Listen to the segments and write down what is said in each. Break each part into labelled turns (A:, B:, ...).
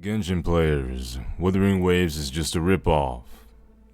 A: Genshin players, Wuthering Waves is just a ripoff.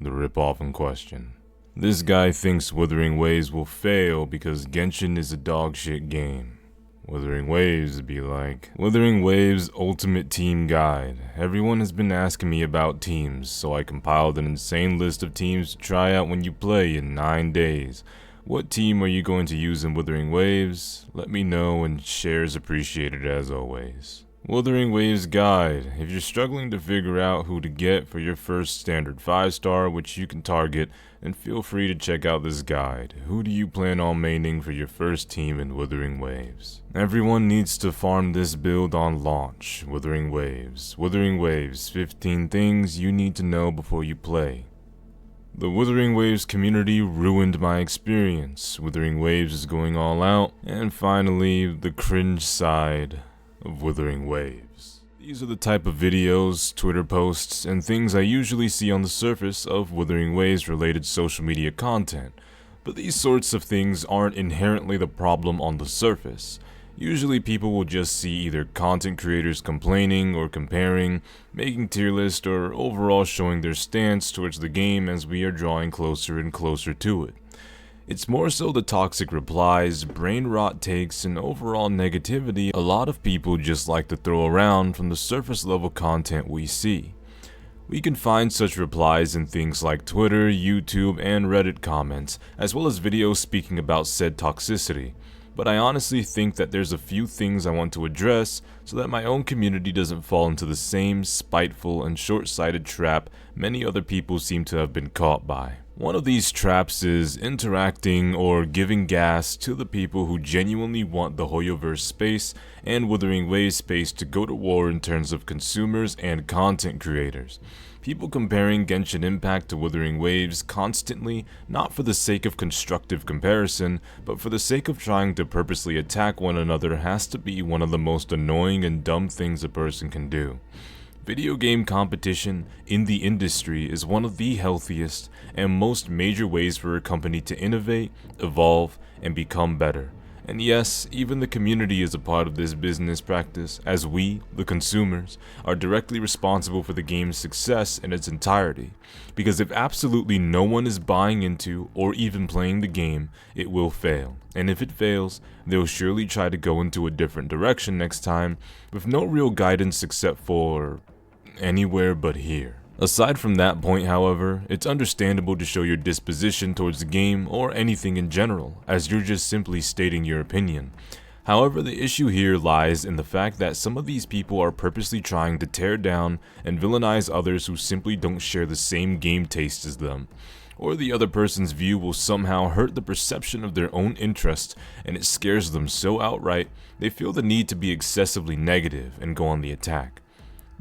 A: The ripoff in question. This guy thinks Wuthering Waves will fail because Genshin is a dogshit game. Wuthering Waves would be like, Wuthering Waves Ultimate Team Guide. Everyone has been asking me about teams, so I compiled an insane list of teams to try out when you play in 9 days. What team are you going to use in Wuthering Waves? Let me know, and shares appreciated as always. Wuthering Waves Guide. If you're struggling to figure out who to get for your first standard 5-star, which you can target, then feel free to check out this guide. Who do you plan on maining for your first team in Wuthering Waves? Everyone needs to farm this build on launch. Wuthering Waves. Wuthering Waves, 15 things you need to know before you play. The Wuthering Waves community ruined my experience. Wuthering Waves is going all out. And finally, the cringe side of Wuthering Waves. These are the type of videos, Twitter posts, and things I usually see on the surface of Wuthering Waves related social media content. But these sorts of things aren't inherently the problem on the surface. Usually people will just see either content creators complaining or comparing, making tier lists, or overall showing their stance towards the game as we are drawing closer and closer to it. It's more so the toxic replies, brain rot takes, and overall negativity a lot of people just like to throw around from the surface level content we see. We can find such replies in things like Twitter, YouTube, and Reddit comments, as well as videos speaking about said toxicity. But I honestly think that there's a few things I want to address so that my own community doesn't fall into the same spiteful and short-sighted trap many other people seem to have been caught by. One of these traps is interacting or giving gas to the people who genuinely want the Hoyoverse space and Wuthering Waves space to go to war in terms of consumers and content creators. People comparing Genshin Impact to Wuthering Waves constantly, not for the sake of constructive comparison, but for the sake of trying to purposely attack one another has to be one of the most annoying and dumb things a person can do. Video game competition in the industry is one of the healthiest and most major ways for a company to innovate, evolve, and become better. And yes, even the community is a part of this business practice, as we, the consumers, are directly responsible for the game's success in its entirety. Because if absolutely no one is buying into or even playing the game, it will fail. And if it fails, they'll surely try to go into a different direction next time, with no real guidance except for anywhere but here. Aside from that point, however, it's understandable to show your disposition towards the game or anything in general, as you're just simply stating your opinion. However, the issue here lies in the fact that some of these people are purposely trying to tear down and villainize others who simply don't share the same game taste as them. Or the other person's view will somehow hurt the perception of their own interest, and it scares them so outright they feel the need to be excessively negative and go on the attack.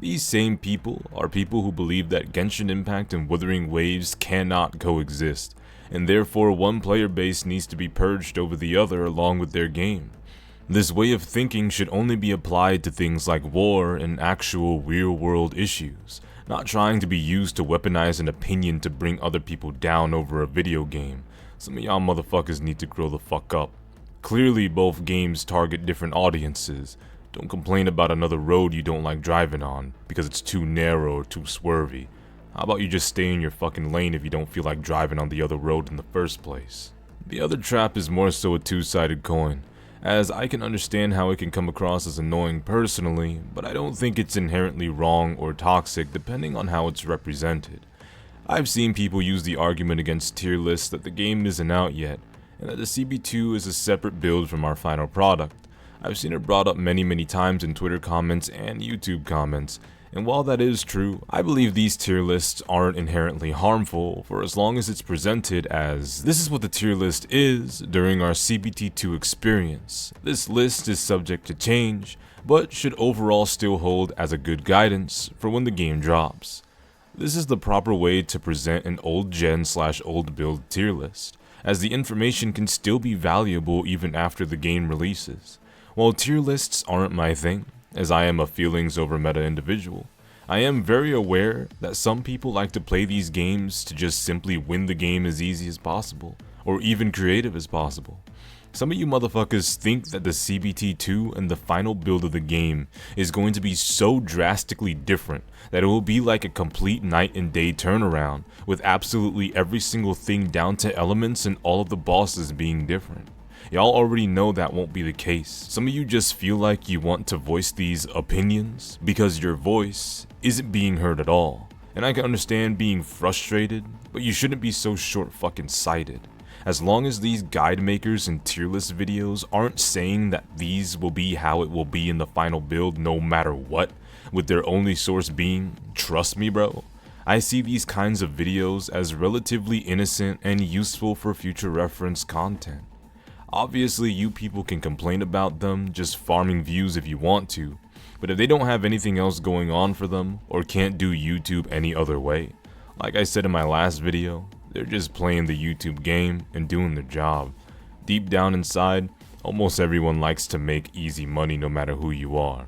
A: These same people are people who believe that Genshin Impact and Wuthering Waves cannot coexist, and therefore one player base needs to be purged over the other along with their game. This way of thinking should only be applied to things like war and actual real-world issues, not trying to be used to weaponize an opinion to bring other people down over a video game. Some of y'all motherfuckers need to grow the fuck up. Clearly both games target different audiences. Don't complain about another road you don't like driving on because it's too narrow or too swervy. How about you just stay in your fucking lane if you don't feel like driving on the other road in the first place? The other trap is more so a two-sided coin, as I can understand how it can come across as annoying personally, but I don't think it's inherently wrong or toxic depending on how it's represented. I've seen people use the argument against tier lists that the game isn't out yet, and that the CB2 is a separate build from our final product. I've seen it brought up many times in Twitter comments and YouTube comments, and while that is true, I believe these tier lists aren't inherently harmful for as long as it's presented as, this is what the tier list is during our CBT2 experience. This list is subject to change, but should overall still hold as a good guidance for when the game drops. This is the proper way to present an old gen/old build tier list, as the information can still be valuable even after the game releases. While tier lists aren't my thing, as I am a feelings over meta individual, I am very aware that some people like to play these games to just simply win the game as easy as possible, or even creative as possible. Some of you motherfuckers think that the CBT2 and the final build of the game is going to be so drastically different that it will be like a complete night and day turnaround, with absolutely every single thing down to elements and all of the bosses being different. Y'all already know that won't be the case. Some of you just feel like you want to voice these opinions because your voice isn't being heard at all. And I can understand being frustrated, but you shouldn't be so short fucking sighted. As long as these guide makers and tier list videos aren't saying that these will be how it will be in the final build no matter what, with their only source being, trust me bro, I see these kinds of videos as relatively innocent and useful for future reference content. Obviously you people can complain about them just farming views if you want to, but if they don't have anything else going on for them or can't do YouTube any other way, like I said in my last video, they're just playing the YouTube game and doing their job. Deep down inside, almost everyone likes to make easy money no matter who you are.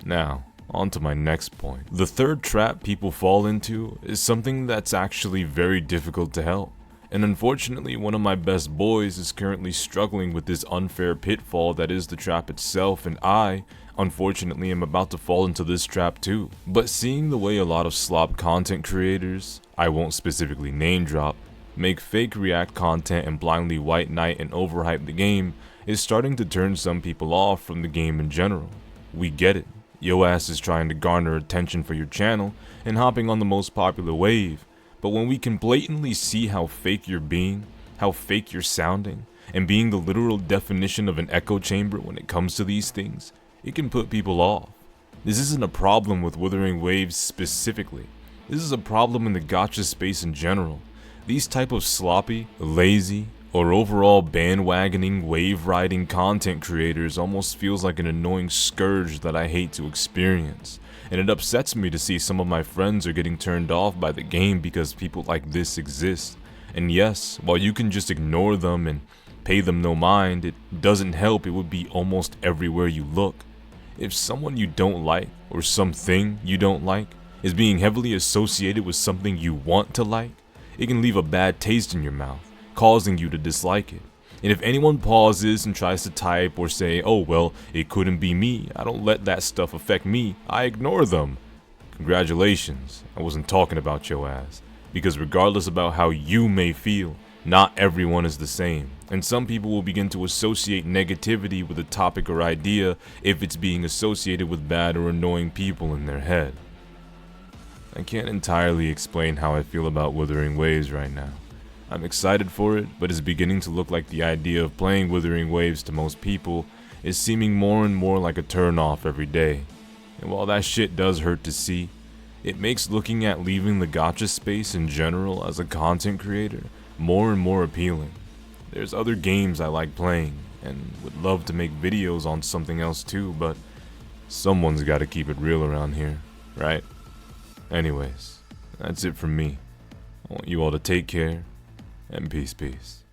A: Now, on to my next point. The third trap people fall into is something that's actually very difficult to help. And unfortunately, one of my best boys is currently struggling with this unfair pitfall that is the trap itself, and I, unfortunately, am about to fall into this trap too. But seeing the way a lot of slop content creators, I won't specifically name drop, make fake react content and blindly white knight and overhype the game is starting to turn some people off from the game in general. We get it. Yo ass is trying to garner attention for your channel and hopping on the most popular wave. But when we can blatantly see how fake you're being, how fake you're sounding, and being the literal definition of an echo chamber when it comes to these things, it can put people off. This isn't a problem with Wuthering Waves specifically. This is a problem in the gacha space in general. These type of sloppy, lazy, or overall bandwagoning wave riding content creators almost feels like an annoying scourge that I hate to experience. And it upsets me to see some of my friends are getting turned off by the game because people like this exist. And yes, while you can just ignore them and pay them no mind, it doesn't help. It would be almost everywhere you look. If someone you don't like, or something you don't like, is being heavily associated with something you want to like, it can leave a bad taste in your mouth, causing you to dislike it. And if anyone pauses and tries to type or say, oh well, it couldn't be me, I don't let that stuff affect me, I ignore them. Congratulations, I wasn't talking about your ass. Because regardless about how you may feel, not everyone is the same. And some people will begin to associate negativity with a topic or idea if it's being associated with bad or annoying people in their head. I can't entirely explain how I feel about Wuthering Waves right now. I'm excited for it, but it's beginning to look like the idea of playing Wuthering Waves to most people is seeming more and more like a turn-off every day. And while that shit does hurt to see, it makes looking at leaving the gacha space in general as a content creator more and more appealing. There's other games I like playing, and would love to make videos on something else too, but someone's gotta keep it real around here, right? Anyways, that's it from me. I want you all to take care, and peace.